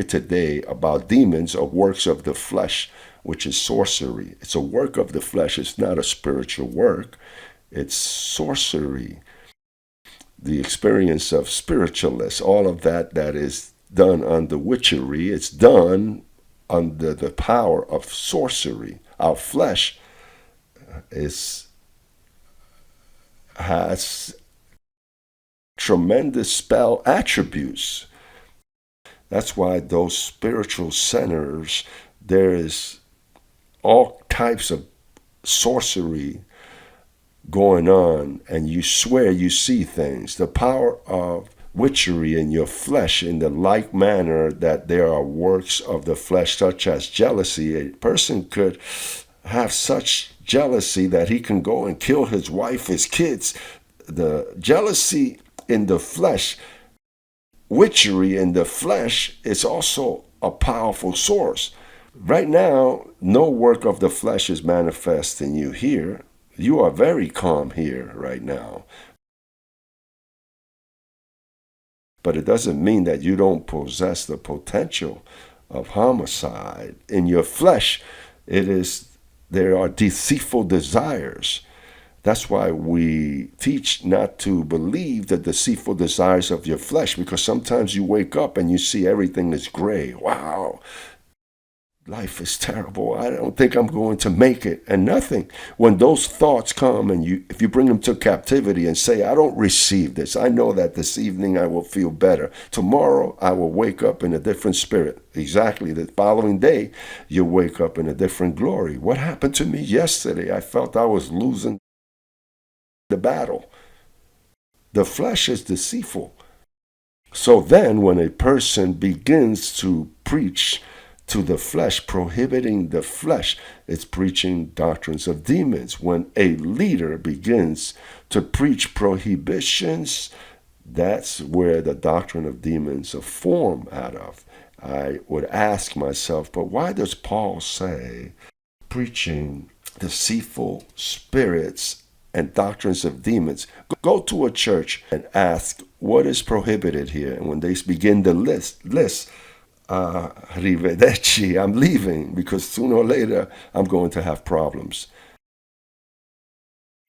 today about demons or works of the flesh, which is sorcery. It's a work of the flesh. It's not a spiritual work. It's sorcery. The experience of spiritualists, all of that is done under witchery. It's done under the power of sorcery. Our flesh has tremendous spell attributes. That's why those spiritual centers, there is all types of sorcery going on, and you swear you see things. The power of witchery in your flesh, in the like manner that there are works of the flesh such as jealousy. A person could have such jealousy that he can go and kill his wife, his kids. The jealousy in the flesh, witchery in the flesh, is also a powerful source. Right now, no work of the flesh is manifest in you here. You are very calm here right now. But it doesn't mean that you don't possess the potential of homicide. In your flesh, there are deceitful desires. That's why we teach not to believe the deceitful desires of your flesh, because sometimes you wake up and you see everything is gray. Wow, life is terrible. I don't think I'm going to make it, and nothing. When those thoughts come and if you bring them to captivity and say, I don't receive this. I know that this evening I will feel better. Tomorrow I will wake up in a different spirit. Exactly. The following day you wake up in a different glory. What happened to me yesterday? I felt I was losing the battle. The flesh is deceitful. So then when a person begins to preach to the flesh, prohibiting the flesh, it's preaching doctrines of demons. When a leader begins to preach prohibitions, that's where the doctrine of demons are formed out of. I would ask myself, but why does Paul say preaching deceitful spirits and doctrines of demons? Go to a church and ask what is prohibited here. And when they begin the list, arrivederci, I'm leaving, because sooner or later I'm going to have problems.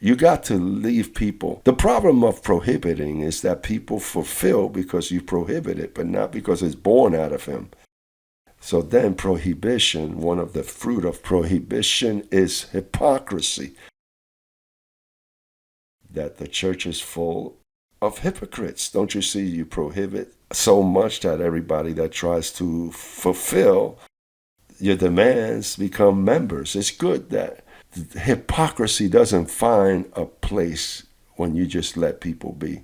You got to leave people. The problem of prohibiting is that people fulfill because you prohibit it, but not because it's born out of him. So then prohibition, one of the fruit of prohibition is hypocrisy. That the church is full of hypocrites. Don't you see? You prohibit so much that everybody that tries to fulfill your demands become members. It's good that hypocrisy doesn't find a place when you just let people be.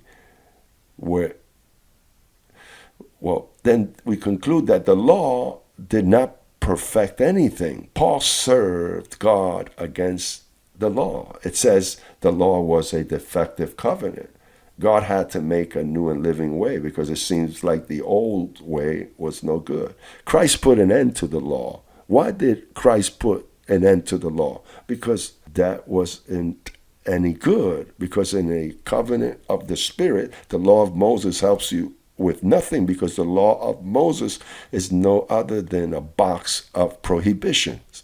Then we conclude that the law did not perfect anything. Paul served God against the law. It says the law was a defective covenant. God had to make a new and living way because it seems like the old way was no good. Christ put an end to the law. Why did Christ put an end to the law? Because that wasn't any good. Because in a covenant of the Spirit, the law of Moses helps you with nothing, because the law of Moses is no other than a box of prohibitions.